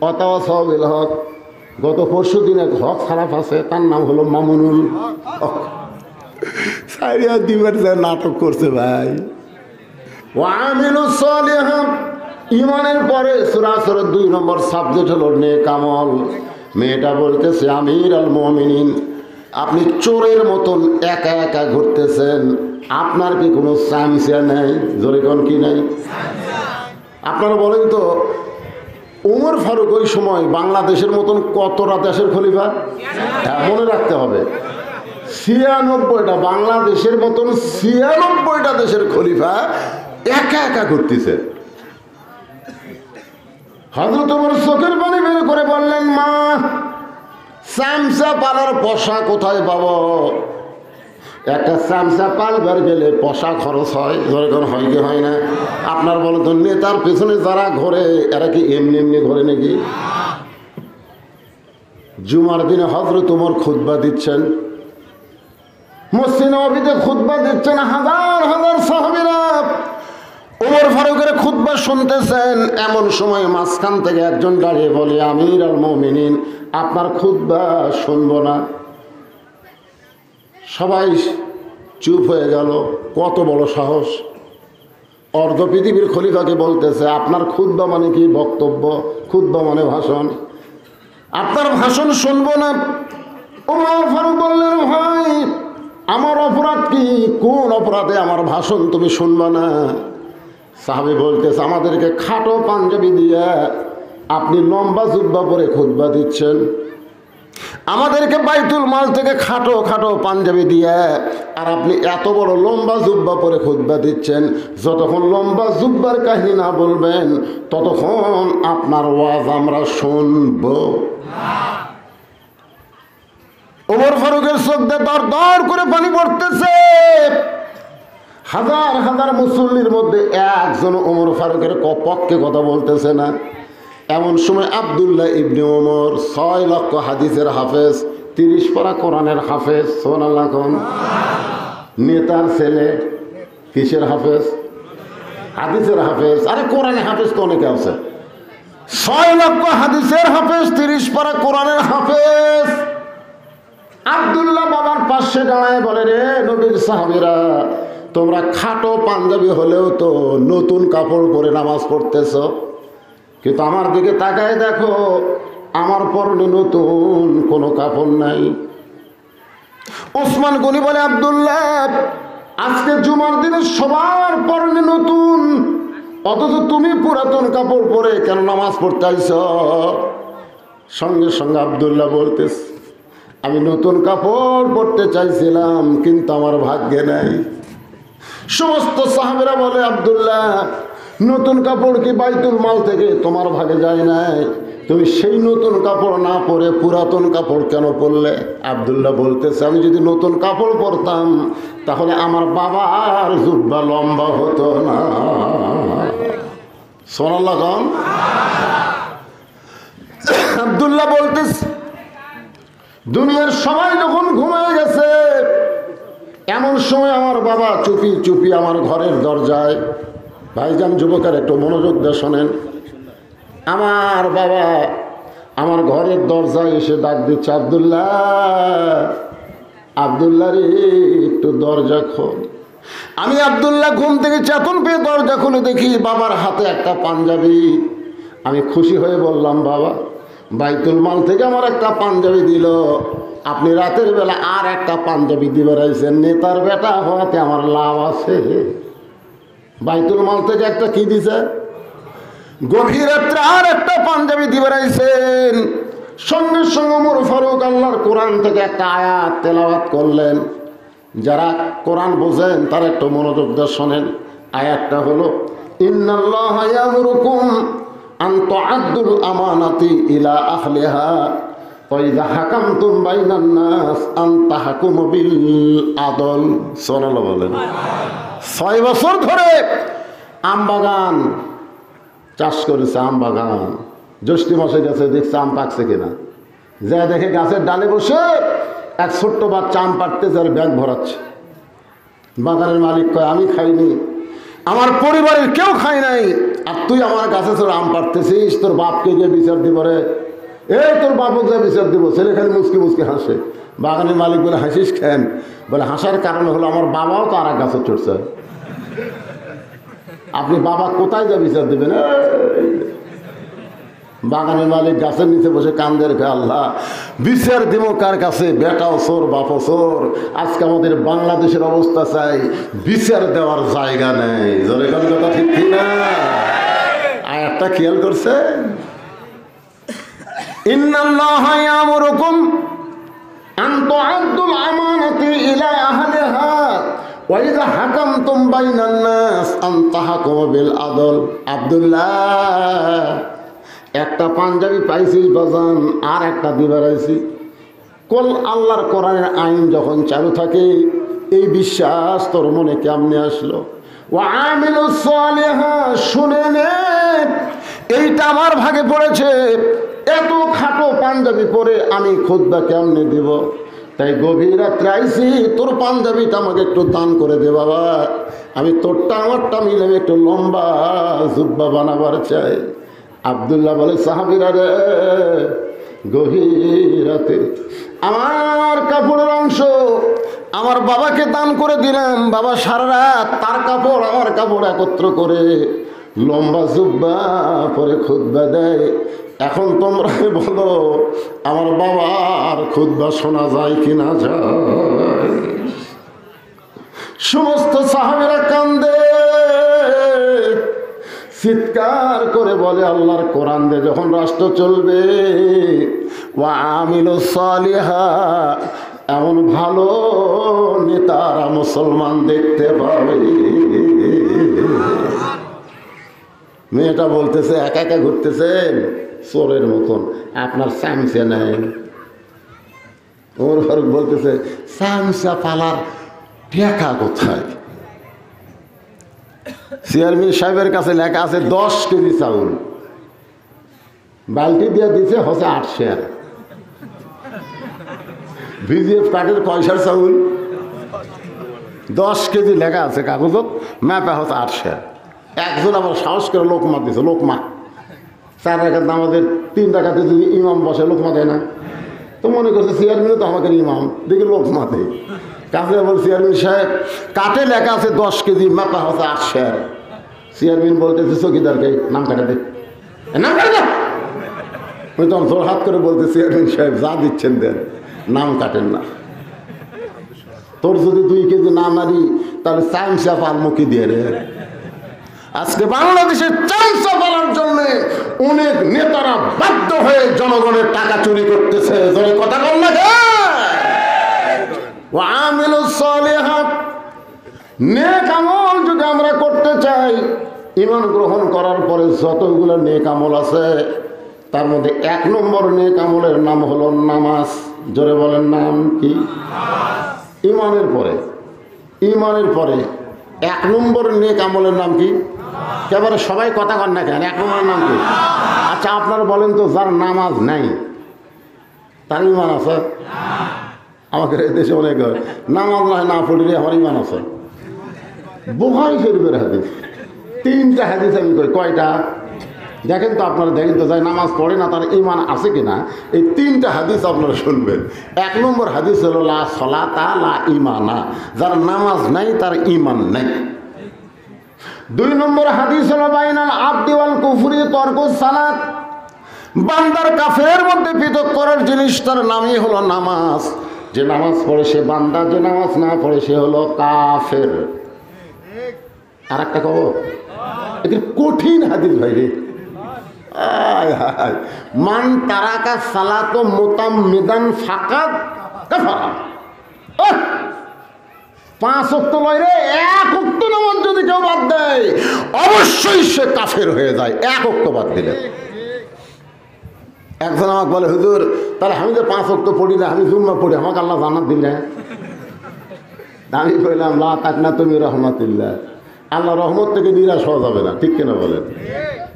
ওয়াতাওয়াসাউ বিল হক। গত পরশু দিন এক হক খারাপ আছে, তার নাম হলো মামুনুল হক। সাইরিয়া দিবার যে নাটক করছে ভাই। ওয়ামিলুস সালিহাত, ইমানের পরে সূরা 2 নম্বর সাবজেক্ট হলো নেক আমল। মেয়েটা বলতেছে, আমির আল মুমিনিন, আপনি চোরের মতন একা একা ঘুরতেছেন, আপনার কি কোনো সামসিয়া নেই? জোরে কোন কি নাই? আপনারা বলেন তো, উমর ফারুক ওই সময় বাংলাদেশের মতন কতটা দেশের খলিফা? মনে রাখতে হবে, 96টা, বাংলাদেশের মতন 96টা দেশের খলিফা একা একা ঘুরতেছে। হযরত ওমর চোখের পানি বের করে বললেন, মা, চামচা পালার পয়সা কোথায় পাবো? একটা চামচা পালবার গেলে পয়সা খরচ হয়, যেরকম হয় কি হয় না? আপনার বলেন তো, নেতার পেছনে যারা ঘোরে এরা কি এমনি এমনি ঘোরে নাকি? জুমার দিনে হযরত ওমর খুতবা দিচ্ছেন, মসজিদে নববীতে খুতবা দিচ্ছেন, হাজার হাজার সাহাবীরা ওমর ফারুকের খুতবা শুনতেছেন। এমন সময় মাঝখান থেকে একজন দাঁড়িয়ে বলে, আমির আল মুমিনিন, আপনার খুতবা শুনবো না। সবাই চুপ হয়ে গেল। কত বড় সাহস! অর্ধ পৃথিবীর খলিফাকে বলতেছে, আপনার খুতবা মানে কি? বক্তব্য। খুতবা মানে ভাষণ। আপনার ভাষণ শুনবো না। ওমর ফারুক বললেন, ভাই, আমার অপরাধ কি? কোন অপরাধে আমার ভাষণ তুমি শুনবা না? সাহাবী বলতেছে, আমাদেরকে খাটো পাঞ্জাবি দিয়ে আপনি লম্বা জুব্বা পরে খুতবা দিচ্ছেন, আমাদেরকে বাইতুল মাল থেকে খাটো খাটো পাঞ্জাবি দিয়ে আর আপনি এত বড় লম্বা জুব্বা পরে খুতবা দিচ্ছেন। যতক্ষণ লম্বা জুব্বার কাহিনী না বলবেন ততক্ষণ আপনার ওয়াজ আমরা শুনব। ওমর ফারুকের চোখ দিয়ে দর দর করে পানি পড়তেছে। হাজার হাজার মুসল্লির মধ্যে একজন ওমর ফারুকের পক্ষে কথা বলতেছে না। এমন সময় আব্দুল্লাহ ইবনে ওমর, 6 লক্ষ হাদিসের হাফেজ, 30 পারা কোরআনের হাফেজ, সুবহানাল্লাহ কোন, নেতার ছেলে, কিসের হাফেজ? হাদিসের হাফেজ। আরে কোরআনের হাফেজ তো অনেকে আছে। 6 লক্ষ হাদিসের হাফেজ, 30 পারা কোরআনের হাফেজ। আব্দুল্লাহ বাবার পাশে দাঁড়ায় বলে, রে নবীর সাহাবীরা, তোমরা খাটো পাঞ্জাবি হলেও তো নতুন কাপড় পরে নামাজ পড়তেছ, কিন্তু আমার দিকে তাকায় দেখো, আমার পরনে নতুন কোনো কাপড় নাই। ওসমান গনি বলে, আব্দুল্লাহ, আজকে জুমার দিনে সবার পরনে নতুন, অথচ তুমি পুরাতন কাপড় পরে কেন নামাজ পড়তে আইছ? সঙ্গে সঙ্গে আব্দুল্লাহ বলতেছ, আমি নতুন কাপড় পরতে চাইছিলাম কিন্তু আমার ভাগ্যে নাই। সমস্ত সাহাবীরা বলে, আব্দুল্লাহ, নতুন কাপড় কি বাইতুল মাল থেকে তোমার ভাগে যায় নাই? তুমি সেই নতুন কাপড় না পরে পুরাতন কাপড় কেন পরলে? আব্দুল্লাহ বলতেছে, আমি যদি নতুন কাপড় পরতাম তাহলে আমার বাবার জুব্বা লম্বা হতো না। সুবহানাল্লাহ কোন। আব্দুল্লাহ বলতেছে, দুনিয়ার সবাই যখন ঘুমিয়ে গেছে, এমন সময় আমার বাবা চুপি চুপি আমার ঘরের দরজায়, ভাইজান যুবকের একটু মনোযোগ দিয়ে শোনেন, আমার বাবা আমার ঘরের দরজায় এসে ডাক দিচ্ছে, আব্দুল্লাহ, আব্দুল্লাহ রে, একটু দরজা খোল। আমি আব্দুল্লাহ ঘুম থেকে চেতন পেয়ে দরজা খুলে দেখি বাবার হাতে একটা পাঞ্জাবি। আমি খুশি হয়ে বললাম, বাবা, বাইতুল মাল থেকে আমার একটা পাঞ্জাবি দিল, আপনি রাতের বেলা আর একটা পাঞ্জাবি দিবে রাইছেন, নেতার বেটা হওয়াতে আমার লাভ আছে। বাইতুল মাল থেকে একটা কি দিছে? গভীর রাত্রে আর একটা পাঞ্জাবি দিবে রাইছেন। সঙ্গে সঙ্গে ওমর ফারুক আল্লাহর কোরআন থেকে একটা আয়াত তেলাওয়াত করলেন। যারা কোরআন বোঝেন তারা একটু মনোযোগ দিয়ে শোনেন। আয়াতটা হলো, ইন্নাল্লাহা ইয়ামুরুকুম আন তুআদ্দুল আমানাতি ইলা আহলিহা ওয়া ইযা হাকামতুম বাইনান নাস আন তাহকুমু বিল আদল। সুবহানাল্লাহ বলেন। 6 বছর ধরে আম বাগান চাষ করেছে, আম বাগান। জ্যৈষ্ঠ মাসে গেছে, দেখছে আম পাকছে কিনা, যা দেখে গাছের ডালে বসে এক ছোট্ট বাচ্চা আম পাড়তেছে আর ব্যাগ ভরাচ্ছে। বাগানের মালিক কয়, আমি খাইনি, আমার পরিবারের কেউ খায় নাই, আর তুই আমার কাছে তোর আম পাড়তেছিস, তোর বাপকে গিয়ে বিচার দিব রে, এই তোর বাপক যা বিচার দিব। ছেলে খালি মুসকে মুসকে হাসে। বাগানের মালিক বলে হাসিস খেন? বলে হাসার কারণ হলো আমার বাবাও তো আর এক গাছে চড়ছে। আপনি বাবা কোথায় যা বিচার দেবেন? বাগানের মালিক গাছের নিচে বসে কান্দে রেখে, আল্লাহ বিচার দিব কার কাছে? বেটাও চোর, বাপও চোর। আজকে আমাদের বাংলাদেশের অবস্থা চাই, বিচার দেওয়ার জায়গা নেই। জোরে কোন কথা ঠিক কিনা? আয়াতটা খেয়াল করছে? ইন্নাল্লাহা ইয়ামুরুকুম আন তুআদ্দুল আমানাতি ইলা আহলিহা ওয়া ইযা হাকামতুম বাইনান নাস আন তাহকুমু বিল আদল। আব্দুল্লাহ, একটা পাঞ্জাবি পাইছিস বাজান, আর একটা দিবার আইছি। কোন আল্লাহর কোরআনের আইন যখন চালু থাকে, এই বিশ্বাস তোর মনে কেমনে আসলো? ওয়া আমিলুস সালিহাত, শুনে নে, এইটা আমার ভাগে পড়েছে। এত খাটো পাঞ্জাবি পরে আমি খুতবা কেমনে দিব? তাই গভীর রাত্রে আইছি, তোর পাঞ্জাবিটা আমাকে একটু দান করে দে বাবা। আমি তোরটা আমারটা মিলে একটু লম্বা জুব্বা বানাবার চাই। আব্দুল্লাহ বলে, সাহাবীরা রে, গভীর রাতে আমার কাপড়ের অংশ আমার বাবাকে দান করে দিলাম। বাবা সারা রাত তার কাপড় আমার কাপড় একত্র করে লম্বা জুব্বা পরে খুতবা দেয়। এখন তোমরা বলো, আমার বাবার খুতবা শোনা যায় কিনা যায়? সমস্ত সাহাবীরা কান্দে, চিৎকার করে বলে, আল্লাহর কোরআন দিয়ে যখন রাষ্ট্র চলবে, ওয়া আমিলুস সালিহাত, এমন ভালো নেতারা মুসলমান দেখতে পাবে। মেয়েটা বলতেছে, একা একা ঘুরতেছেন চোরের মতন, আপনার চামচা নেই। ওমর ফারুক বলতেছে, চামচা পালার টাকা কোথায়? চেয়ারম্যান সাহেবের কাছে লেখা আছে 10 কেজি চাউল, বালতি দিয়ে দিছে হচ্ছে 8 শেয়ার। ভিজিএফ কার্ডের পয়সার চাউল 10 কেজি লেখা আছে কাগজত, ম্যাপে হচ্ছে 8 শেয়ার। একজন আবার সাহস করে লোকমা দিছে, লোকমা 4 টাকার আমাদের 3 টাকাতে যদি ইমাম বসে, লোকমা দেয় না। তো মনে করছে চেয়ারম্যানও তো আমাকে ইমাম, দেখি লোকমা দেয়। কাছে বল, চেয়ারম্যান সাহেব কাটে লেখা আছে 10 কেজি, মাপা হচ্ছে 8 শেয়ার। চেয়ারম্যান বলতেছে চৌকিদারকে, নাম কাটে দে, নাম কাটে দে। ওই তখন জোর হাত করে বলতে, চেয়ারম্যান সাহেব যা দিচ্ছেন দেন, নাম কাটেন না। তোর যদি 2 কেজি না মারি তাহলে চামচা পালমো কি দিয়ে রে? আজকে বাংলাদেশের চামচা পালার জন্য অনেক নেতারা বাধ্য হয়ে জনগণের টাকা চুরি করতেছে। জোরে কথা বল না। ওয়া আমিলুস সালিহাত, নেক আমল যদি আমরা করতে চাই, ঈমান গ্রহণ করার পরে যতগুলো নেক আমল আছে, তার মধ্যে 1 নম্বর নেক আমলের নাম হলো নামাজ। জোরে বলেন, নাম কি? ঈমানের পরে 1 নম্বর নেক আমলের নাম কি? একেবারে সবাই কথা কন না কেন? 1 নম্বরের নাম কি? আচ্ছা আপনারা বলেন তো, যার নামাজ নাই তার ঈমান আছে? আমাকে এই দেশে অনেক নামাজ না পড়লে আমার ঈমান আছে। বুখারী শরীফের হাদিস, 3টা হাদিস আমি কই, কয়টা দেখেন তো আপনারা, দেখেন তো, যাই নামাজ পড়ে না তার ঈমান আছে কিনা। এই 3টা হাদিস আপনারা শুনবেন। 1 নম্বর হাদিস হলো লা সলাতা লা ঈমানা, যার নামাজ নাই তার ঈমান নাই। 2 নম্বর হাদিস হলো বাইনাল আবদি ওয়াল কুফরি তরকুস সালাত, বান্দার কাফের মধ্যে পৃথক করার জিনিস তার নামই হলো নামাজ। যে নামাজ পড়ে সে বান্দা, যে নামাজ না পড়ে সে হলো কাফের। আর একটা কব, এটা কঠিন হাদিস ভাই রে। মান তারাকা সালাত মুতাম্মিদান ফাকাদ কাফারা। 5 ওয়াক্ত লয় রে, 1 ওয়াক্ত নামাজ যদি কেউ বাদ দেয় অবশ্যই সে কাফের হয়ে যায়, 1 ওয়াক্ত বাদ দিলে। একজন আমাকে বলে, হুজুর তাহলে আমি যে 5 ওয়াক্ত পড়ি না, আমি জুম্মা পড়ি, আমাকে আল্লাহ জান্নাত দিলে? আমি কইলাম, লা তাকনাতু মির রাহমাতিল্লাহ, আল্লাহ রহমত থেকে নিরাশ হওয়া যাবে না। ঠিক কিনা বলেন?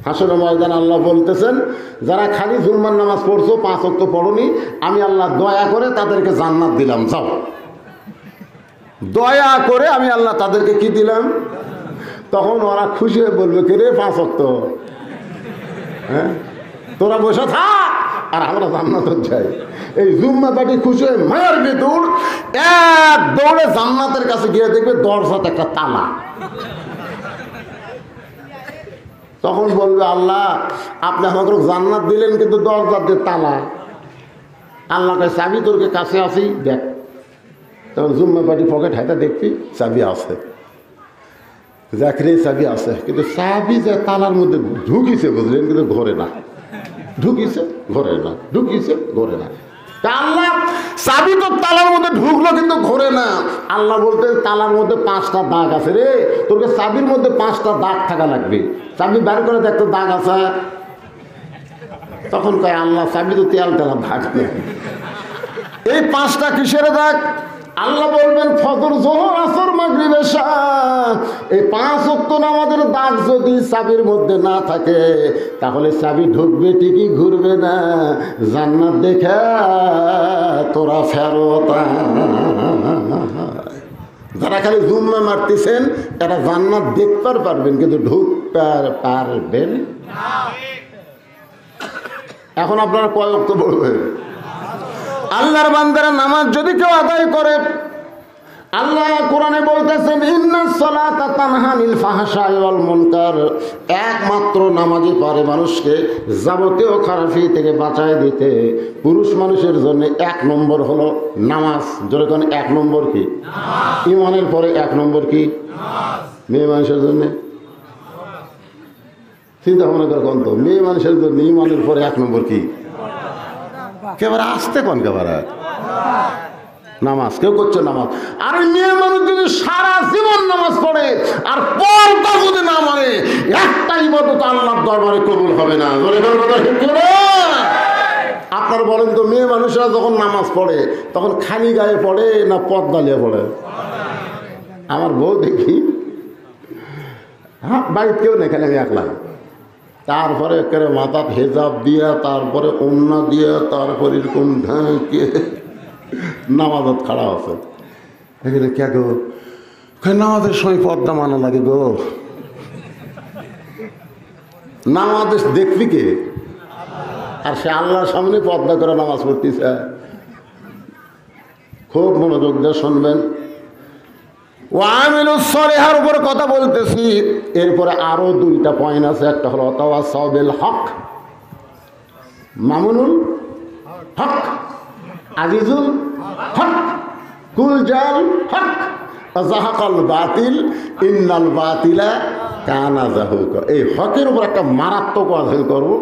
হাসরের ময়দান আল্লাহ বলতেছেন, যারা খালি জুম্মার নামাজ পড়ছো, 5 ওয়াক্ত পড়নি, আমি আল্লাহ দয়া করে তাদেরকে জান্নাত দিলাম। যাও, দয়া করে আমি আল্লাহ তাদেরকে কি দিলাম? তখন ওরা খুশি হয়ে বলবে কে রে 5 ওয়াক্ত, হ্যাঁ তোরা বসে থাক আর আমরা জান্নাতে যাই। এই জুম্মা পার্টি খুশি হয়ে মায়ের ভিতর এক দৌড়ে জান্নাতের কাছে গিয়ে দেখবে দরজাতে একটা তালা। তখন বলবে আল্লাহ আপনি আমাকে জান্নাত দিলেন কিন্তু দরজাতে তালা। আল্লাহ কাছে চাবি তোর কাছে আসি দেখ। তখন জুম্মা পার্টি পকেট হাতে দেখবি চাবি আছে, দেখলে চাবি আছে, কিন্তু চাবি যে তালার মধ্যে ঢুকিছে বুঝলেন, কিন্তু ঘরে না, ঢুকিছে ঘরে না, ঢুকিছে ঘরে না। আল্লাহ চাবি তো তালার মধ্যে ঢুকলো কিন্তু ঘরে না। আল্লাহ বলতে তালার মধ্যে 5টা দাগ আছে রে, তোকে চাবির মধ্যে 5টা দাগ থাকা লাগবে, চাবি বের করে দেখতো দাগ আছে। তখন কয় আল্লাহ চাবি তো তেল তেলা দাগ নেই। এই 5টা কিসের দাগ? আল্লাহ বলবেন ফজর জোহর আসর মাগরিব এশা, এই 5 ওয়াক্ত নামাজের দাগ যদি চাবির মধ্যে না থাকে তাহলে চাবি ঢুকবে ঠিকই, ঘুরবে না। জান্নাত দেখে তোরা ফেরত। যারা খালি জুম্মা মারতেছেন এরা জান্নাত দেখতে পারবেন কিন্তু ঢুকতে পারবেন। এখন আপনারা কয় ওয়াক্ত পড়বেন? আল্লাহর বান্দারা নামাজ যদি কেউ আদায় করে, আল্লাহ কোরআনে বলতেছেন ইন্নাস সালাতা তানহা আনিল ফাহশাই ওয়াল মুনকার, একমাত্র নামাজই পারে মানুষকে যাবতীয় খারাপি থেকে বাঁচায় দিতে। পুরুষ মানুষের জন্য 1 নম্বর হলো নামাজ। জোরে কোন 1 নম্বর কি? ঈমানের পরে 1 নম্বর কি? মেয়ে মানুষের জন্য চিন্তা ভাবনা করে কোন তো মেয়ে মানুষের জন্য ঈমানের পরে 1 নম্বর কি? কেবারে আসতে কোন কেবারে নামাজ কেউ করছে নামাজ। আর মেয়ে মানুষ যদি সারা জীবন নামাজ পড়ে আর পর্দা যদি না মানে একটা ইবাদত আল্লাহর দরবারে কবুল হবে না। আপনারা বলেন তো মেয়ে মানুষরা যখন নামাজ পড়ে তখন খালি গায়ে পড়ে না পর্দা নিয়ে পড়ে? আমার বউ দেখি হ্যাঁ বাড়িতে কেউ নেই, খালি আমি একলা। তারপরে একেবারে মাথা হেজাব দিয়া, তারপরে ওন্না দিয়া, তারপরে এরকম ঢাকে নামাজত খাড়া আছে। এখানে কে গো? নামাজের সময় পর্দা মানা লাগে গো। নামাজ দেখবি কে? আর সে আল্লাহর সামনে পর্দা করে নামাজ পড়তেছে। খুব মনোযোগ দিয়ে শুনবেন। ওয়ামিলুস সালিহার উপর কথা বলতেছি। এরপরে আরো 2টা পয়েন্ট আছে। একটা হলো তাওয়াসাউ বিল হক, মামুনুল হক, আজিজুল হক, কুলজাল হক, জাহাকাল বাতিল ইন্নাল বাতিলা কানা জাহুকা। এই হকের উপর একটা মারাত্মক ওয়াজ করবো।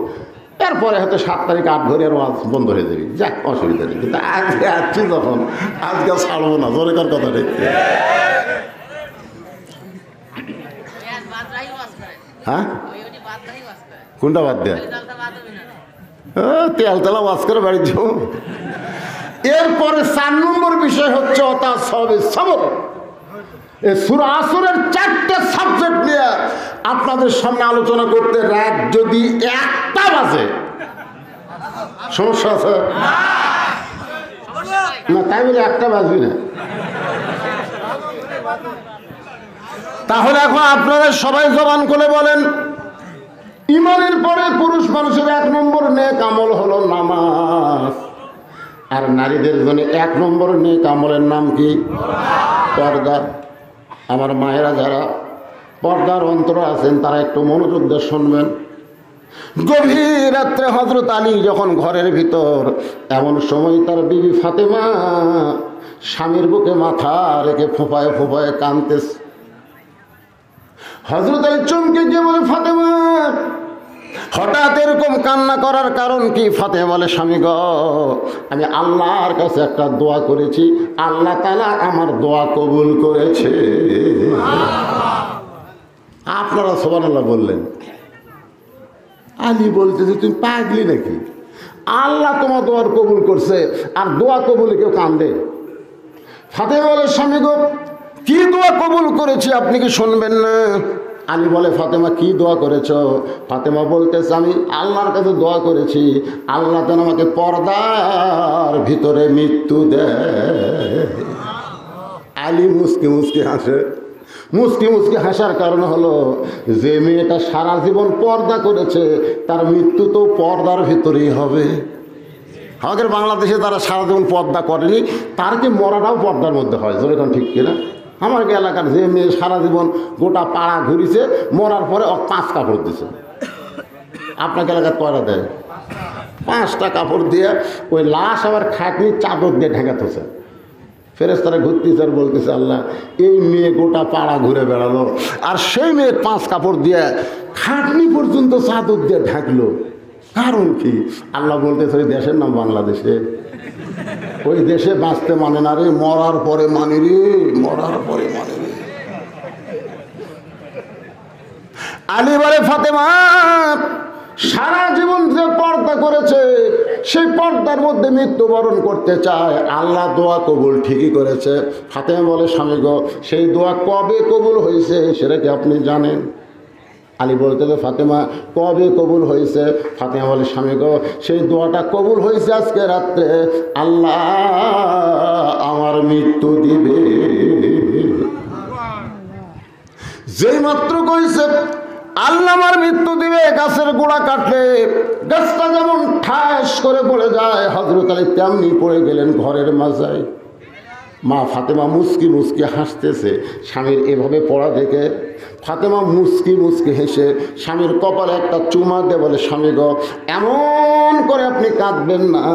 এরপরে হয়তো 7 তারিখ 8 ঘড়ি আর ওয়াজ বন্ধ হয়ে যাবে, যাক অসুবিধা নেই। কিন্তু আজকে আসছি যখন আজকে ছাড়বো না। জোরেকার কথা দেখতে হ্যাঁ কোনটা বাদ দেয়? তেল তেলা ওয়াজ করে বাড়ি যাও। এরপরে 4 নম্বর বিষয় হচ্ছে অতা সবে সবর। এই সূরা আসরের 4টে সাবজেক্ট নিয়ে আপনাদের সামনে আলোচনা করতে রাত যদি 1টা বাজে সমস্যা আছে না? তাই বলে 1টা বাজবি না। তাহলে এখন আপনারা সবাই জবান করে বলেন, ঈমানের পরে পুরুষ মানুষের 1 নম্বর নেক আমল হলো নামাজ। আর নারীদের জন্য 1 নম্বর নেক আমলের নাম কি? পর্দা। আমার মায়েরা যারা পর্দার অন্তর আছেন তারা একটু মনোযোগ দিয়ে শুনবেন। গভীর রাত্রে হযরত আলী যখন ঘরের ভিতর, এমন সময় তার বিবি ফাতেমা স্বামীর বুকে মাথা রেখে ফোঁপায় ফোঁপায় কাঁদতেছে। হযরত আলী চমকে গিয়ে বলে, ফাতেমা হঠাৎ এরকম কান্না করার কারণ কি? ফাতেমা বলে, স্বামী গো, আমি আল্লাহর কাছে একটা দোয়া করেছি, আল্লাহ তাআলা আমার দোয়া কবুল করেছে। আপনারা সুবহানাল্লাহ বললেন। আলী বলতেছে, তুমি পাগলি নাকি? আল্লাহ তোমার দোয়ার কবুল করছে আর দোয়া কবুলে কেউ কান্দে? ফাতেমা বলে, স্বামী গো, কি দোয়া কবুল করেছি আপনি কি শুনবেন না? আলী বলে, ফাতেমা কি দোয়া করেছ? ফাতেমা বলতেছে, আমি আল্লাহর কাছে দোয়া করেছি, আল্লাহ যেন আমাকে পর্দার ভিতরে মৃত্যু দেয়। আলী মুসকে মুসকে হাসে, মুচকি মুচকি হাসার কারণ হলো যে মেয়েটা সারা জীবন পর্দা করেছে তার মৃত্যু তো পর্দার ভিতরেই হবে। আমাদের বাংলাদেশে তারা সারা জীবন পর্দা করেনি, তার কি মরাটাও পর্দার মধ্যে হয়, যেরকম ঠিক কিনা? আমার এলাকার যে মেয়ে সারা জীবন গোটা পাড়া ঘুরিছে, মরার পরে 5 কাপড় দিছে। আপনাকে এলাকার কয়টা দেয়? 5টা কাপড় দিয়ে ওই লাশ আবার খাটনি চাদর দিয়ে ঢেকাতেছে। ফেরেশতারা ঘুরতেছে আর বলতেছে, আল্লাহ এই মেয়ে গোটা পাড়া ঘুরে বেড়ালো আর সেই মেয়ে 5 কাপড় দিয়ে খাটনি পর্যন্ত চাদর দিয়ে ঢাকলো, কারণ কি? আল্লাহ বলতেছে ওই দেশের নাম বাংলাদেশে, ওই দেশে বাঁচতে মানে না রে, মরার পরে মানে রে, মরার পরে মানে রে। আলী বলে, ফাতেমা সারা জীবন যে পর্দা করেছে সেই পর্দার মধ্যে মৃত্যুবরণ করতে চায়, আল্লাহ দোয়া কবুল ঠিকই করেছে। ফাতেমা বলে, স্বামী গো সেই দোয়া কবে কবুল হয়েছে সেটা কি আপনি জানেন? আলী বলতে যে, ফাতেমা কবে কবুল হয়েছে? ফাতেমা বলে, স্বামী গো সেই দোয়াটা কবুল হয়েছে আজকে রাত্রে, আল্লাহ আমার মৃত্যু দিবে। যেই মাত্র কইছে আল্লাহ আমার মৃত্যু দিবে, গাছের গোড়া কাটলে গাছটা যেমন ঠাস করে পড়ে যায়, হযরত আলী তেমনি পড়ে গেলেন ঘরের মাজায়। মা ফাতেমা মুচকি মুচকি হাসতেছে স্বামীর এভাবে পড়া দেখে। ফাতেমা মুচকি মুচকি হেসে স্বামীর কপালে একটা চুমা দিয়ে বলে, স্বামী গো এমন করে আপনি কাঁদবেন না,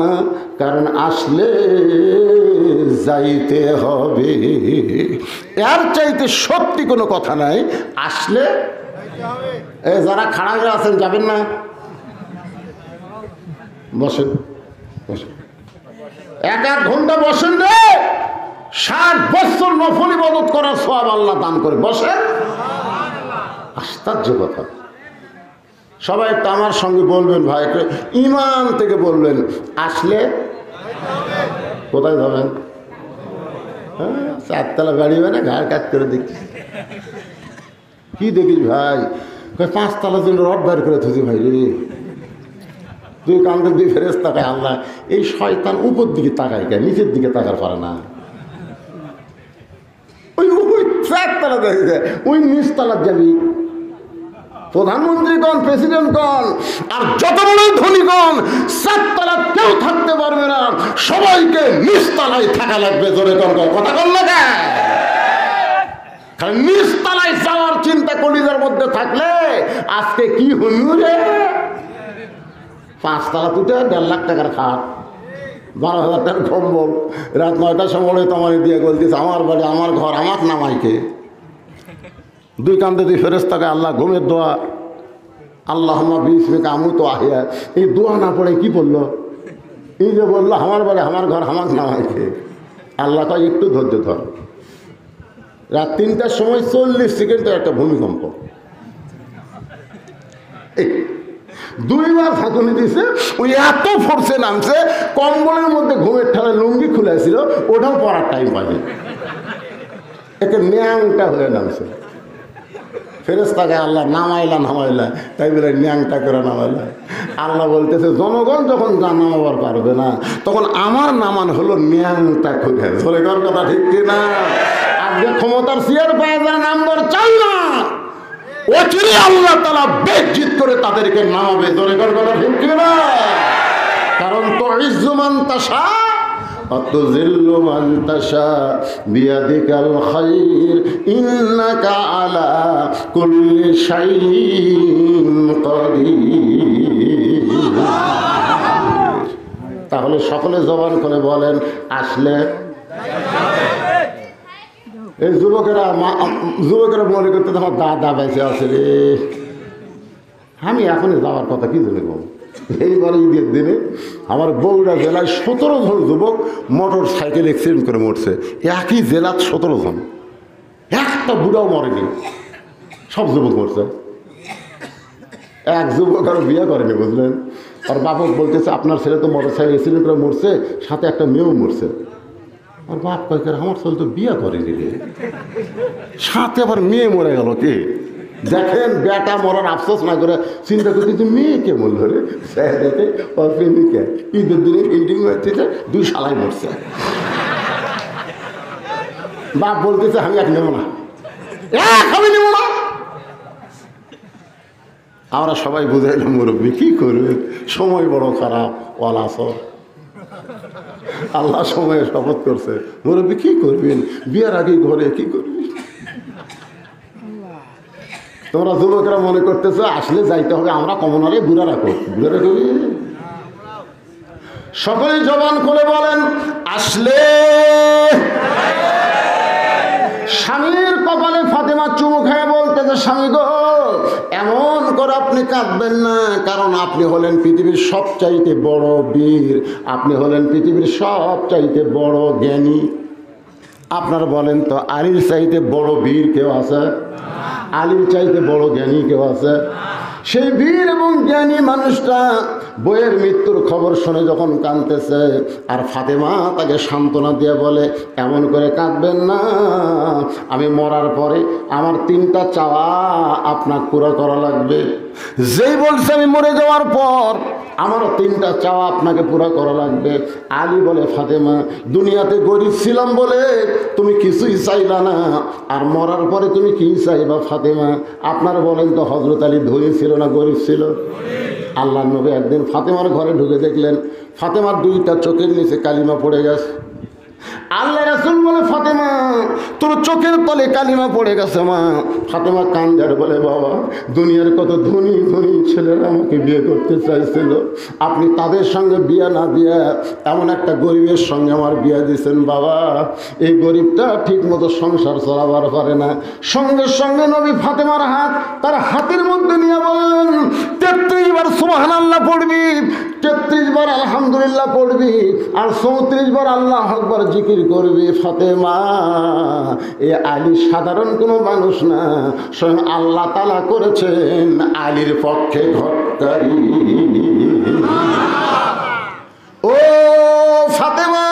কারণ আসলে যাইতে হবে, এর চাইতে সত্যি কোনো কথা নাই, আসলে যারা খাড়া হয়ে আছেন যাবেন না, বসেন বসেন, 1 ঘন্টা বসেন রে, 60 বছর নফল ইবাদত করার সওয়াব আল্লাহ দান করে, বসেন। আশ্চর্য কথা। সবাই একটু আমার সঙ্গে বলবেন, ভাই ইমান থেকে বলবেন, আসলে কোথায় যাবেন? 4 তলা বাড়ি হয় না, ঘাড় কাজ করে দেখছি। কি দেখিস ভাই? 5 তলার জন্য রড বের করে থুছি ভাই রে। 2 কান্দে 2 ফেরেশতা তাকায়, আল্লাহ এই শয়তান উপর দিকে তাকায় কেন, নিচের দিকে তাকার পারে না? ওই 4 তলা দেখে ওই নিচ তলার যাবি। প্রধানমন্ত্রী কন, প্রেসিডেন্ট কন, আর যত বড় ধনী কন, 4 তলা কেউ থাকতে পারবে না, সবাইকে নিচ তলায় থাকা লাগবে। জোরে কর, কথা কর না কেন? কারণ নিচ তলায় যাওয়ার চিন্তা কলিজার মধ্যে থাকলে আজকে কি হইল রে? 5 তলা তুটে 1.5 লাখ টাকার খাট, 12,000 টাকার কম্বল, রাত 9টার সময় তোমায় দিয়ে বলতেছে আমার বাড়ি আমার ঘর আমার নামাইকে। 2 কান্দে 2 ফেরেশতাকে আল্লাহ ঘুমের দোয়া, আল্লাহুম্মা বিসমিকা আমুতু আহিয়া, এই দোয়া না পড়ে কি বললো? এই যে বললো আমার বাড়ি আমার ঘর আমার নামাইকে। আল্লাহ কয় একটু ধৈর্য ধর। রাত 3টার সময় 40 সেকেন্ডে একটা ভূমিকম্প, 2 বার ফাঁকুনি দিছে, ওই এত ফোর্সে নামছে, কম্বলের মধ্যে ঘুমের ঠালে লুঙ্গি খুলেছিল, ওটাও পড়ার টাইম পাবে, একে ন্যাংটা হয়ে নামছে। ফেরেশতাকে আল্লাহ নামাইলা, তাই বলে ন্যাংটা করে নামাইলা। আল্লাহ বলতেছে জনগণ যখন নামাবার পারবে না, তখন আমার নামান হলো ন্যাংটা করে। ধরে কর কথা ঠিক কিনা? আজকে ক্ষমতার চেয়ার পায় যারা নাম্বার চাই না, ওখানে আল্লাহ তাআলা বেজ্জিত করে তাদেরকে নামাবে। ধরে কর কথা ঠিক কিনা? কারণ তো ইজ্জু মান তাশা অতুযিল্লু মান তাশা বিয়াদিকাল খায়র ইন্নাকা আলা কুল্লি শাইইন কাদির। তাহলে সকলে জবান করে বলেন, আসলে। এই যুবকেরা মনে করতে আমার দাদা বেঁচে আছে রে, আমি এখনই যাওয়ার কথা কি জন্য বল। এইবারে ঈদের দিনে আমার বগুড়া জেলায় 17 জন যুবক মোটর সাইকেল অ্যাক্সিডেন্ট করে মরছে। একই জেলার 17 জন, একটা বুড়াও মরেনি, সব যুবক মরছে। এক যুবক আর বিয়ে করেনি, বুঝলেন? আর বাপক বলতেছে আপনার ছেলে তো মোটর সাইকেল অ্যাক্সিডেন্ট করে মরছে, সাথে একটা মেয়েও মরছে। আর বাপ কয় আমার ছেলে তো বিয়ে করেনি রে, সাথে আবার মেয়ে মরে গেল। কে দেখেন, বেটা মরার আফসোস না করে চিন্তা করতেছে মেয়েকে মরল রে, দেখে ওর প্রেমিকা ঈদের দিনে পেন্টিং হচ্ছে, 2 শালাই মরছে। বাপ বলতেছে আমি আর নেব না, আমি নেব না। আমরা সবাই বুঝাইলাম মুরব্বী কি করবে, সময় বড় খারাপ, ওয়ালাসর আল্লাহ সময়ে শপথ করছে, মুরব্বী কি করবেন, বিয়ার আগে ঘরে কি করবেন? তোমরা যুবকরা মনে করতেছো আসলে যাইতে হবে, আমরা কমনারে বুড়া রাখো, বুড়া রাখো। সকলেই জবান করে বলেন আসলে। স্বামীর কপালে ফাতেমা চুমু খেয়ে বলতেছে, স্বামী গো এমন করে আপনি কাঁদবেন না, কারণ আপনি হলেন পৃথিবীর সবচাইতে বড় বীর, আপনি হলেন পৃথিবীর সবচাইতে বড় জ্ঞানী। আপনারা বলেন তো আলীর চাইতে বড় বীর কেউ আছে? আলীর চাইতে বড় জ্ঞানী কেউ আছে? সেই বীর এবং জ্ঞানী মানুষটা বইয়ের মৃত্যুর খবর শুনে যখন কাঁদতেছে, আর ফাতেমা তাকে সান্ত্বনা দিয়ে বলে এমন করে কাঁদবেন না, আমি মরার পরে আমার 3টা চাওয়া আপনার পুরো করা লাগবে। যেই বলছে আমি মরে যাওয়ার পর আমারও 3টা চাওয়া আপনাকে পুরো করা লাগবে। আলী বলে, ফাতেমা দুনিয়াতে গরিব ছিলাম বলে তুমি কিছুই চাইলা না, আর মরার পরে তুমি কি চাইবা ফাতেমা? আপনারা বলেন তো হযরত আলী ধনী ছিল না গরিব ছিল? আল্লাহ নবী একদিন ফাতেমার ঘরে ঢুকে দেখলেন ফাতেমার 2টা চোখের নিচে কালিমা পড়ে গেছে। আল্লাহ রাসূল বলে, ফাতেমা তোর চোখের তলে কালিমা পড়ে গেছে মা। ফাতেমা কান্দার বলে, বাবা দুনিয়ার কত ধনী ধনী ছেলেরা আমাকে বিয়ে করতে চাইছিল, আপনি তাদের সঙ্গে বিয়ে না দিয়ে এমন একটা গরিবের সঙ্গে আমার বিয়ে দিয়েছেন বাবা। এই গরিবটা ঠিক মতো সংসার চালাবার পারে না। সঙ্গে সঙ্গে নবী ফাতেমার হাত তার হাতের মধ্যে নিয়ে বললেন, 33 বার সুবহানাল্লাহ পড়বি, 33 বার আলহামদুলিল্লাহ পড়বি, আর 34 বার আল্লাহ আকবার জিকির করবি। ফাতেমা এ আলী সাধারণ কোনো মানুষ না, স্বয়ং আল্লাহ তাআলা করেছেন আলীর পক্ষে ঘটকারী। ও ফাতেমা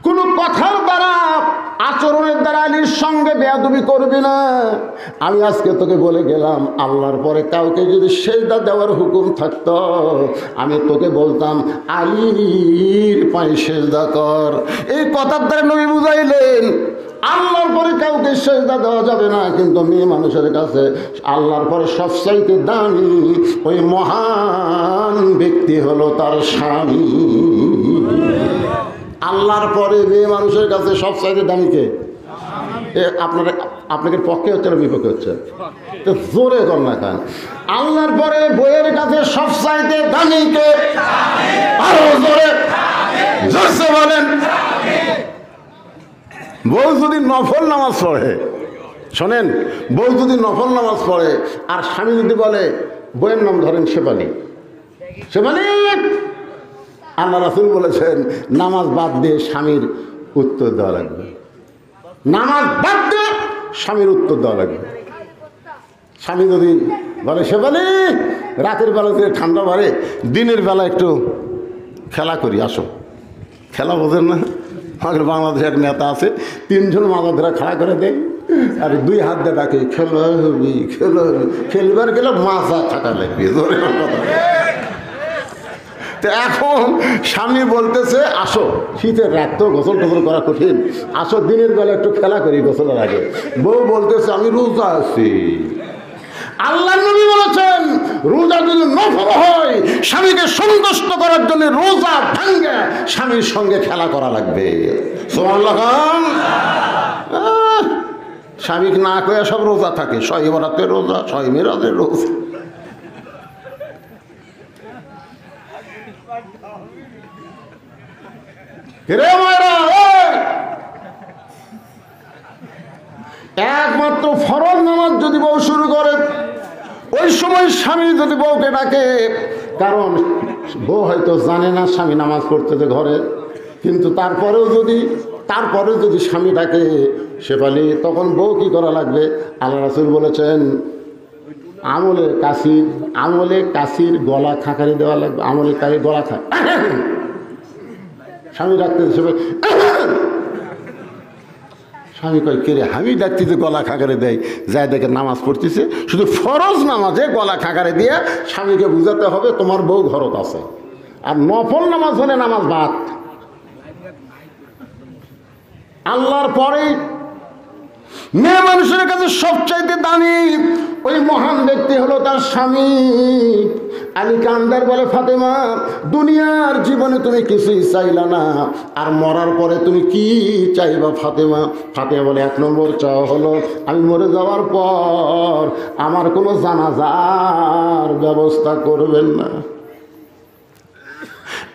কোনো কথার দ্বারা আচরণের দ্বারা আলীর সঙ্গে বেয়াদবি করবি না। আমি আজকে তোকে বলে গেলাম আল্লাহর পরে কাউকে যদি সেজদা দেওয়ার হুকুম থাকতো আমি তোকে বলতাম আলীর পায়ে সেজদা কর। এই কথার দ্বারা নবী বুঝাইলেন আল্লাহর পরে কাউকে সেজদা দেওয়া যাবে না, কিন্তু মেয়ে মানুষের কাছে আল্লাহর পরে সবচাইতে দামি ওই মহান ব্যক্তি হলো তার স্বামী। আল্লাহর পরে মেয়ে মানুষের কাছে সবচাইতে দামি কে? আপনাকে পক্ষে হচ্ছে না বিপক্ষে হচ্ছে? তো জোরে কর না খান। আল্লাহর পরে বইয়ের কাছে সবচাইতে দামি কে? আরো জোরে জোরসে বলেন। বউ যদি নফল নামাজ পড়ে, শোনেন, বউ যদি নফল নামাজ পড়ে আর স্বামী যদি বলে, বইয়ের নাম ধরেন শেফালি, শেফালি, আল্লাহ রাসূল বলেছেন নামাজ বাদ দিয়ে স্বামীর উত্তর দেওয়া লাগবে। নামাজ বাদ দিয়ে স্বামীর উত্তর দেওয়া লাগবে। স্বামী যদি বলে শেফালি রাতের বেলা থেকে ঠান্ডা বাড়ে, দিনের বেলা একটু খেলা করি আসো, খেলা বোঝেন না? আমাদের বাংলাদেশে এক নেতা আছে, 3 জন মাথা ধরে খাড়া করে দেয় আর 2 হাত দিয়ে ডাকে খেলা হবি, খেলা হবি, খেলবার গেলে মাথা থাকা লাগবে। তো এখন স্বামী বলতেছে আসো, শীতের রাত তো গোসল টোসল করা কঠিন, আসো দিনের বেলা একটু খেলা করি গোসলের আগে। বউ বলতেছে আমি রোজা আছি। আল্লাহ নবী বলেছেন রোজা যদি নফল হয় স্বামীকে সন্তুষ্ট করার জন্য রোজা ভাঙ্গে স্বামীর সঙ্গে খেলা করা লাগবে। সুবহানাল্লাহ। স্বামী না কয়ে সব রোজা থাকে, 6 বরাতের রোজা, 6 মেরাজের রোজা। একমাত্র ফরজ নামাজ যদি বউ শুরু করে ওই সময় স্বামী যদি বউকে ডাকে, কারণ বউ হয়তো জানে না স্বামী নামাজ পড়তেছে ঘরে, কিন্তু তারপরেও যদি স্বামী ডাকে শেফালি, তখন বউ কি করা লাগবে? আল্লাহ রাসূল বলেছেন আমলে কাশির গলা খাঁকারি দেওয়া লাগবে। আমলে কারি গলা খা, স্বামী ডাকতে স্বামী কয় কে রে, আমি ডাকতেছে গলা খাঁকারে দেয়, যাই দেখে নামাজ পড়তেছে। শুধু ফরজ নামাজে গলা খাঁকারে দিয়ে স্বামীকে বুঝাতে হবে তোমার বউ ঘরত আছে। আর নফল নামাজ হলে নামাজ বাদ। আল্লাহর পরেই মেয়ে মানুষের কাছে সবচাইতে দামি ওই মহান ব্যক্তি হলো তার স্বামী। আলী কান্দার বলে, ফাতেমা দুনিয়ার জীবনে তুমি কিছুই চাইলা না, আর মরার পরে তুমি কি চাইবা ফাতেমা? ফাতেমা বলে, 1 নম্বর চাওয়া হলো আমি মরে যাওয়ার পর আমার কোনো জানাজার ব্যবস্থা করবেন না।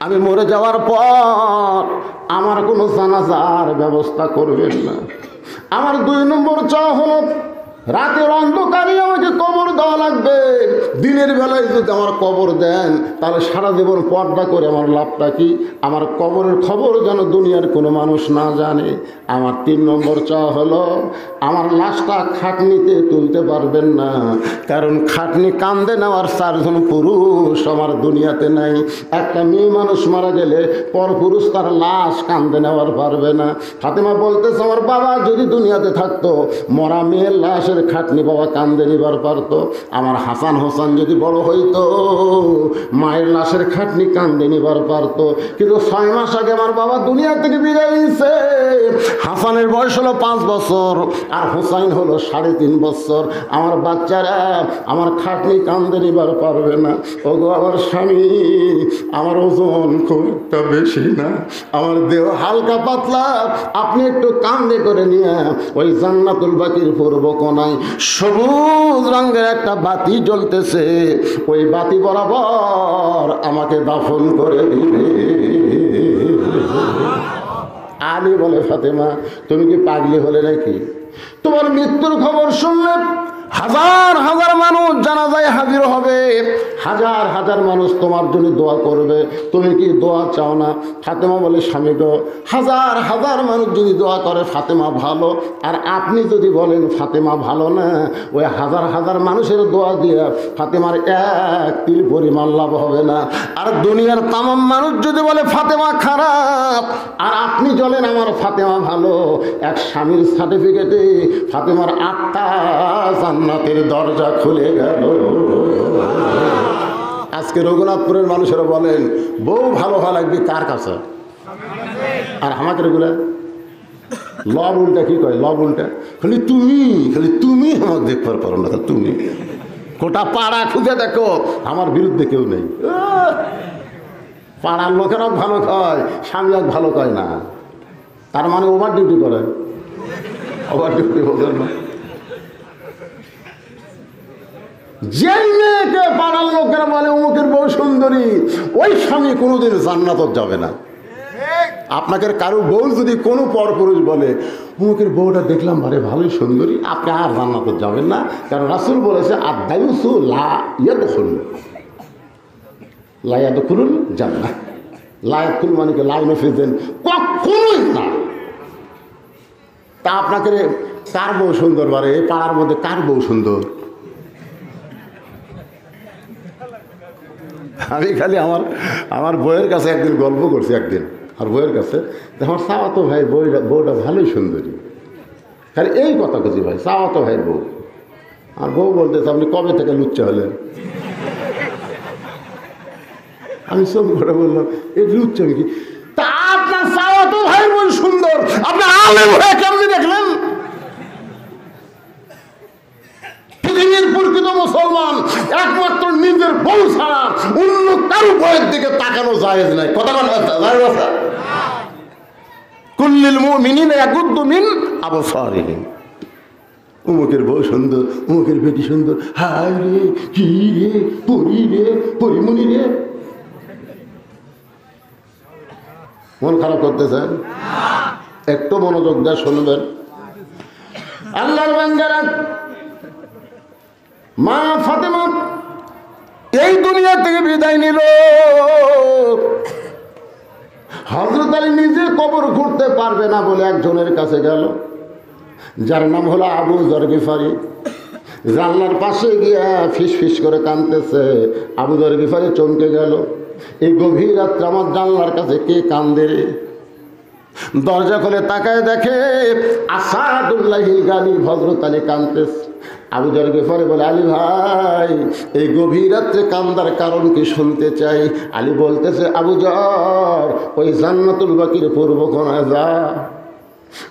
আমি মরে যাওয়ার পর আমার কোনো জানাজার ব্যবস্থা করবেন না। আমার 2 নম্বর চাওয়া হলো রাতের অন্ধকারে আমাকে কবর দেওয়া লাগবে। দিনের বেলায় যদি আমার কবর দেন তাহলে সারা জীবন পর্দা করে আমার লাভটা কি? আমার কবরের খবর যেন দুনিয়ার কোনো মানুষ না জানে। আমার 3 নম্বর চাওয়া হলো আমার লাশটা খাটনিতে তুলতে পারবেন না, কারণ খাটনি কান্দে নেওয়ার 4 জন পুরুষ আমার দুনিয়াতে নাই। একটা মেয়ে মানুষ মারা গেলে পর পুরুষ তার লাশ কান্দে নেওয়ার পারবে না। ফাতেমা বলতেছে, আমার বাবা যদি দুনিয়াতে থাকতো মরা মেয়ের লাশের খাটনি বাবা কান্দে নিবার পারতো। আমার হাসান হোসেন যদি বড় হইতো মায়ের লাশের খাটনি কান্দে নিবার পারতো। কিন্তু 6 মাস আগে আমার বাবা দুনিয়া থেকে বিদায় নিয়েছে। হাসানের বয়স হলো 5 বছর আর হোসাইন হলো 3.5 বছর। আমার বাচ্চারা আমার খাটনি কান্দে নিবার পারবে না। ওগো আমার স্বামী, আমার ওজন খুব একটা বেশি না, আমার দেহ হালকা পাতলা, আপনি একটু কান্দে করে নিয়ে ওই জান্নাতুল বাকির পূর্ব কোণায় সবুজ রঙের একটা বাতি জ্বলতেছে, ওই বাতি বরাবর আমাকে দাফন করে দিবে। আলী বলে, ফাতেমা তুমি কি পাগলি হলে নাকি? তোমার মৃত্যুর খবর শুনলে হাজার হাজার মানুষ জানাজায় হাজির হবে, হাজার হাজার মানুষ তোমার জন্য দোয়া করবে, তুমি কি দোয়া চাও না? ফাতেমা বলে, স্বামী গো, হাজার হাজার মানুষ যদি দোয়া করে ফাতেমা ভালো, আর আপনি যদি বলেন ফাতেমা ভালো না, ওই হাজার হাজার মানুষের দোয়া দিয়ে ফাতেমার 1 তিল পরিমাণ লাভ হবে না। আর দুনিয়ার তামাম মানুষ যদি বলে ফাতেমা খারাপ, আর আপনি বলেন আমার ফাতেমা ভালো, এক স্বামীর সার্টিফিকেটে ফাতেমার 8টা জান্নাতের দরজা খুলে গেল। আজকে রঘুনাথপুরের মানুষেরা বলেন বউ ভালো হওয়া লাগবে কার কাছে? আর আমাকে রেগুলা লব উল্টা কি কয়? লব উল্টা খালি তুমি আমাকে দেখবার পারো না, তুমি গোটা পাড়া খুঁজে দেখো আমার বিরুদ্ধে কেউ নেই। পাড়ার লোকেরা ভালো কয়, স্বামী এক ভালো কয় না, তার মানে ওভার ডিউটি করে। ওভার ডিউটি বলেন না। যেই মেয়েকে পাড়ার লোকেরা বলে অমুকের বউ সুন্দরী, ওই স্বামী কোনোদিন জান্নাতত যাবে না। আপনাকে কারো বউ যদি কোনো পরপুরুষ বলে অমুকের বউটা দেখলাম ভারে ভালোই সুন্দরী, আপনি আর জান্নাতত যাবেন না, কারণ রাসূল বলেছে আদ-দায়ুসু লা ইয়াদখুলুল জান্নাহ। লা ইয়াদখুল মানে কি লা ইউনফিজেন, কখনোই না। তা আপনাকে কার বউ সুন্দর বারে? এই পাড়ার মধ্যে কার বউ সুন্দর? আমি খালি আমার বইয়ের কাছে একদিন গল্প করছি, একদিন আর বইয়ের কাছে আমার সাওয়াতো ভাই বউটা ভালোই সুন্দরী, খালি এই কথা করছি ভাই, সাওয়াতো ভাই বউ। আর বউ বলতেছে আপনি কবে থেকে লুচ্চা হলেন? আমি সব কথা বললাম এই লুচ্চা কি? তা আপনার সাওয়াতো ভাই বউ সুন্দর, আপনি আলেম হয়ে কেমনি দেখলেন? পৃথিবীর প্রকৃত মুসলমান একমাত্র নিজের বউ ছাড়া অন্য কারো বউয়ের দিকে তাকানো জায়েজ নাই। কথা বলা কুল্লিল মুমিনিনা ইয়াগুদ্দু মিন আবসারিহিম। অমুকের বউ সুন্দর, অমুকের বেটি সুন্দর, হায় রে কি রে পরি রে পরিমণি রে। মন খারাপ করতেছেন? একটু মনোযোগ দিয়ে শুনবেন। আল্লাহর বান্দারা, মা ফাতেমা এই দুনিয়া থেকে বিদায় নিল। হযরত আলী নিজে কবর ঘুরতে পারবে না বলে একজনের কাছে গেল, যার নাম হলো আবু যর গিফারি। জানলার পাশে গিয়া ফিস ফিস করে কাঁদতেছে। আবু যর গিফারি চমকে গেল, এই গভীর রাত্রে আমার জানলার কাছে কে কান্দে রে? দরজা খুলে তাকায় দেখে আসাদুল্লাহিল গালিব হযরত আলী কাঁদতেছে। আবু যর গিফারি বলে, আলী ভাই এই গভীর রাত্রে কান্দার কারণ কি শুনতে চাই? আলী বলতেছে, আবু যর ওই জান্নাতুল বাকির পূর্ব কোণায় যা,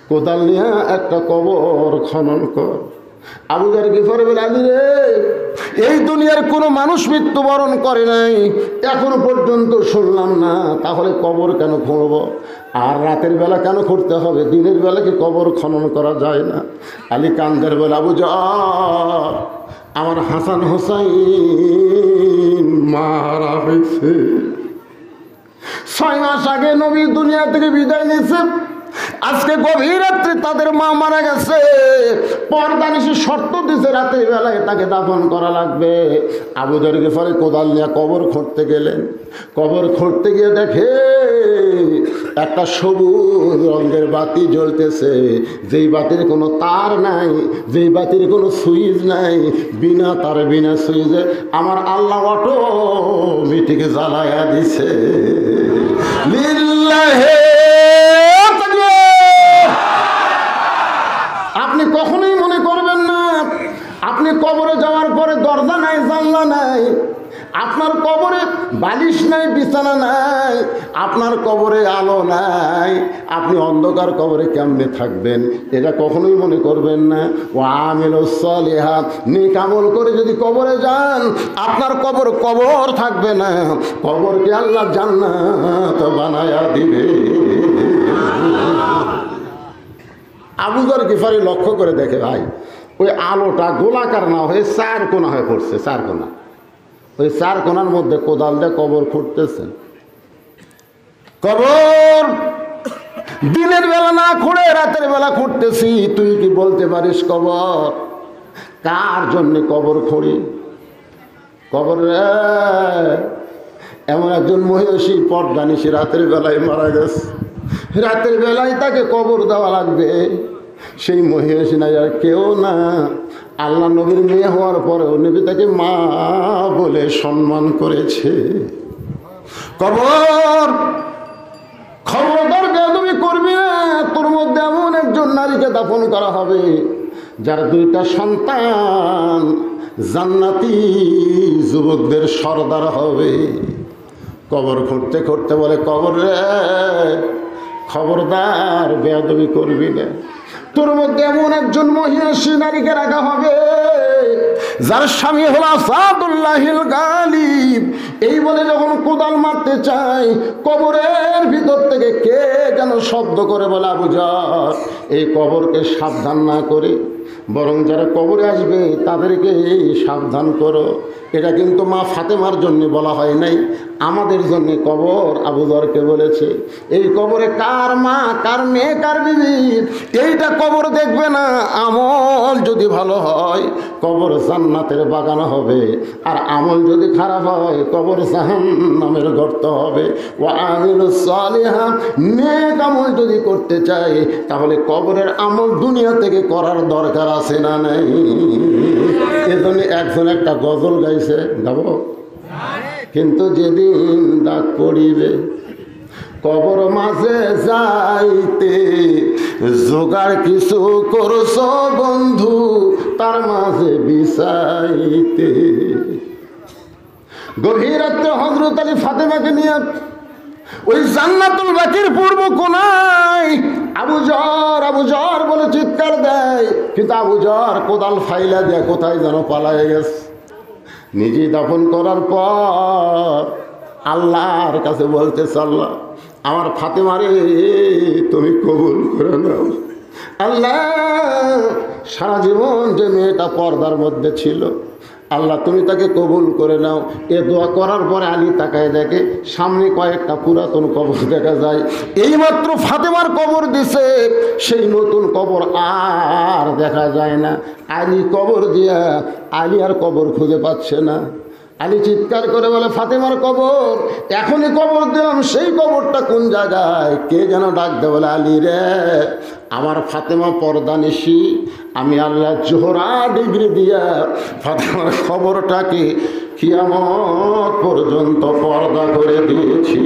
কোদাল নিয়ে একটা কবর খনন কর। আবু যার গিফারি বলে, আলী রে, এই দুনিয়ার কোনো মানুষ মৃত্যুবরণ করে নাই এখনো পর্যন্ত শুনলাম না, তাহলে কবর কেন খুঁড়ব? আর রাতের বেলা কেন খুঁড়তে হবে? দিনের বেলা কি কবর খনন করা যায় না? আলী কান্দের বলে, আবু যার, আমার হাসান হোসাইন মারা হয়েছে। 6 মাস আগে নবী দুনিয়া থেকে বিদায় নিয়েছে। আজকে গভীর রাত্রে তাদের মা মারা গেছে। পর্দা নিশি শর্ত দিছে রাতের বেলায় তাকে দাফন করা লাগবে। আবু যর গিফারি কোদাল নিয়ে কবর খুঁড়তে গেলেন। কবর খুঁড়তে গিয়ে দেখে একটা সবুজ রঙের বাতি জ্বলতেছে, যেই বাতির কোনো তার নাই, যেই বাতির কোনো সুইচ নাই, বিনা তার বিনা সুইচে আমার আল্লাহ অটোমেটিক জ্বালায়া দিছে। লিল্লাহে আপনি কখনোই মনে করবেন না আপনি কবরে যাওয়ার পরে দরজা নাই, জানলা নাই, আপনার কবরে বালিশ নাই, বিছানা নাই, আপনার কবরে আলো নাই, আপনি অন্ধকার কবরে কেমনে থাকবেন? এটা কখনোই মনে করবেন না। ও আমিলুস সালিহাত, নেক আমল করে যদি কবরে যান, আপনার কবর কবর থাকবে না, কবরকে আল্লাহ জান্নাত বানায়া দিবে। আবু যর গিফারি লক্ষ্য করে দেখে, ভাই ওই আলোটা গোলাকার না হয়ে 4 কোণা হয়ে পড়ছে। 4 কোণা, ওই 4 কোণার মধ্যে কোদাল দিয়ে কবর খুঁড়তেছেন। কবর দিনের বেলা না খুঁড়ে রাতের বেলা খুঁড়তেছি। তুই কি বলতে পারিস কবর কার জন্যে কবর খুঁড়ি? কবর এমন একজন মহিষী পর্দা নিশি রাতের বেলায় মারা গেছে। রাতের বেলায় তাকে কবর দেওয়া লাগবে। সেই মহিষী নাই আর কেউ না, আল্লাহ নবীর মেয়ে হওয়ার পরেও নবী তাকে মা বলে সম্মান করেছে। কবর খবরদার বেয়াদবি করবি না। তোর মধ্যে এমন একজন নারীকে দাফন করা হবে যার 2টা সন্তান জান্নাতি যুবকদের সর্দার হবে। কবর খুঁড়তে খুঁড়তে বলে, কবর রে, খবরদার বেয়াদবি করবি না। তোর মধ্যে এমন একজন মহিষী নারীকে রাখা হবে যার স্বামী হল আসাদুল্লাহিল গালিব। এই বলে যখন কোদাল মারতে চাই, কবরের ভিতর থেকে কে যেন শব্দ করে বলে, আবু যর, এই কবরকে সাবধান না করে বরং যারা কবরে আসবে তাদেরকে সাবধান করো। এটা কিন্তু মা ফাতেমার জন্য বলা হয় নাই, আমাদের জন্য কবর আবু যরকে বলেছে। এই কবরে কার মা, কার মেয়ে, কার বিবি, এইটা কবর দেখবে না। আমল যদি ভালো হয় কবর জান্নাতের বাগান হবে, আর আমল যদি খারাপ হয় কবর জাহান্নামের গর্ত হবে। ওয়া আমিলুস সালিহাত, নেক আমল যদি করতে চাই তাহলে কবরের আমল দুনিয়া থেকে করার দরকার আছে না নাই? এজন্য একজন একটা গজল গাইছে, গাবো? কিন্তু যেদিন ডাক পড়িবে কবর মাঝে যাইতে, জোগাড় কিছু করছ বন্ধু তার মাঝে বিছাইতে। গভীর রাত্রে হযরত আলী ফাতেমাকে নিয়ে ওই জান্নাতুল বাকির পূর্ব কোনায় আবু যর বলে চিৎকার দেয়, কিন্তু আবু যর কোদাল ফাইলা দেয়া কোথায় যেন পালায়ে গেছে। নিজে দাফন করার পর আল্লাহর কাছে বলতেছে, আল্লাহ আমার ফাতেমারে তুমি কবুল করে নাও। আল্লাহ সারা জীবন যে মেয়েটা পর্দার মধ্যে ছিল, আল্লাহ তুমি তাকে কবুল করে নাও। এ দোয়া করার পরে আলী তাকায় দেখে সামনে কয়েকটা পুরাতন কবর দেখা যায়। এইমাত্র ফাতেমার কবর দিছে, সেই নতুন কবর আর দেখা যায় না। আলী কবর দিয়া আলী আর কবর খুঁজে পাচ্ছে না। আলী চিৎকার করে বলে, ফাতেমার কবর, এখনই কবর দিলাম, সেই কবরটা কোন জায়গায়? কে যেন ডাক দে বলে, আলী রে, আমার ফাতেমা পর্দা নিশি, আমি আল্লাহ জোহরা ডিগ্রি দিয়া ফাতেমার খবরটাকে কিয়ামত পর্যন্ত পর্দা করে দিয়েছি।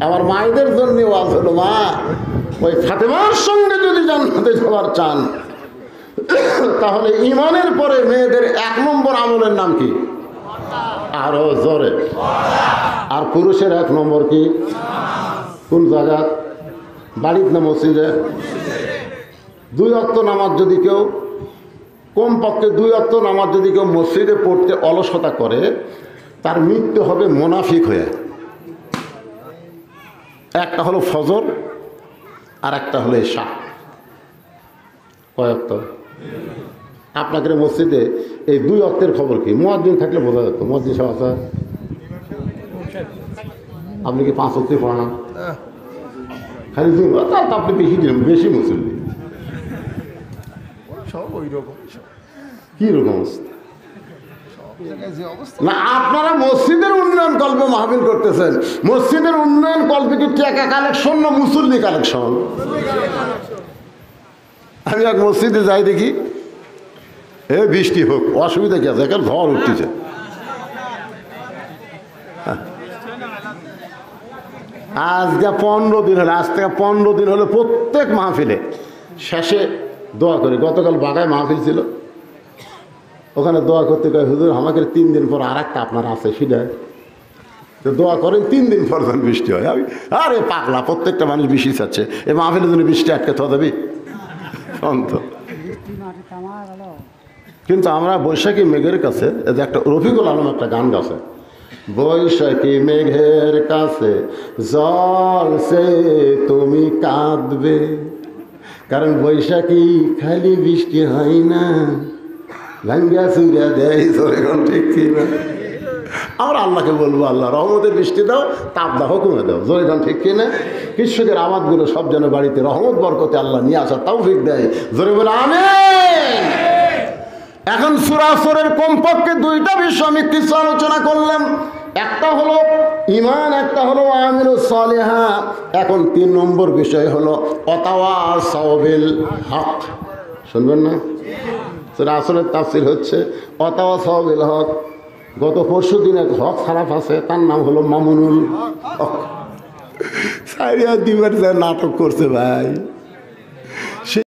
আমার মায়েদের জন্য ওয়াজ হলো, মা ওই ফাতেমার সঙ্গে যদি জান্নাতে যাওয়ার চান তাহলে ঈমানের পরে মেয়েদের 1 নম্বর আমলের নাম কি? আরো জোরে। আর পুরুষের 1 নম্বর কি? কোন জায়গা? বাড়ির না মসজিদে? 2 ওয়াক্ত নামাজ যদি কেউ, কমপক্ষে 2 ওয়াক্ত নামাজ যদি কেউ মসজিদে পড়তে অলসতা করে, তার মৃত্যু হবে মুনাফিক হয়ে। একটা হলো ফজর আর একটা হলো এশা। কয় ওয়াক্ত? আপনাদের মসজিদে এই 2 ওয়াক্তের খবর কি? মুয়াজ্জিন থাকলে বোঝা যেত। মুয়াজ্জিন সব আছে? আপনি কি 5 ওয়াক্তই পড়ান? খালি আপনি বেশি মুসল্লি। কি রকম না, আপনারা মসজিদের উন্নয়ন কল্পে মাহফিল করতেছেন। মসজিদের উন্নয়ন কল্পে কি টাকা কালেকশন না মুসল্লি কালেকশন? আমি এক মসজিদে যাই, দেখি বৃষ্টি হোক, অসুবিধা কি আছে, এখন ঝড় উঠতেছে। আজকে 15 দিন হলো, আজ থেকে 15 দিন হলো প্রত্যেক মাহফিলে শেষে দোয়া করি। গতকাল বাগায় মাহফিল ছিল, ওখানে দোয়া করতে কয় হুজুর আমাকে 3 দিন পর আর একটা আপনার আছে, সেটা তো দোয়া করেন 3 দিন পর যখন বৃষ্টি হয়। আমি আরে পাগলা, প্রত্যেকটা মানুষ বৃষ্টি চাচ্ছে, এই মাহফিলের জন্য বৃষ্টি আটকে থা দেবি অন্ত। কিন্তু আমরা বৈশাখী মেঘের কাছে, একটা রফিকুল আলম একটা গান গাছে, বৈশাখী মেঘের কাছে জল সে তুমি কাঁদবে, কারণ বৈশাখী খালি বৃষ্টি হয় না, ভাঙ্গা চুরা দেয়। এখন ঠিক কিনা? আমরা আল্লাহকে বলবো আল্লাহ রহমতের বৃষ্টি দাও, তাপ দাহ কমে দাও। জোরেখান ঠিক কিনা? কৃষকের আবাদগুলো সব যেন বাড়িতে রহমত বরকতে আল্লাহ নিয়ে আসার তৌফিক দেয়। জোরে বলে আমিন। এখন সূরা আসরের কমপক্ষে 2টা বিষয় আমি কিছু আলোচনা করলাম। একটা হলো ঈমান, একটা হলো আমিলুস সালিহাত। এখন 3 নম্বর বিষয় হলো ওয়াতাওয়াসাউ বিল হক। শুনবেন না? সূরা আসরের তাফসীর হচ্ছে ওয়াতাওয়াসাউ বিল হক। গত পরশু দিন এক হক খারাপ আছে, তার নাম হলো মামুনুল হক। সাইরিয়া দিবার নাটক করছে ভাই।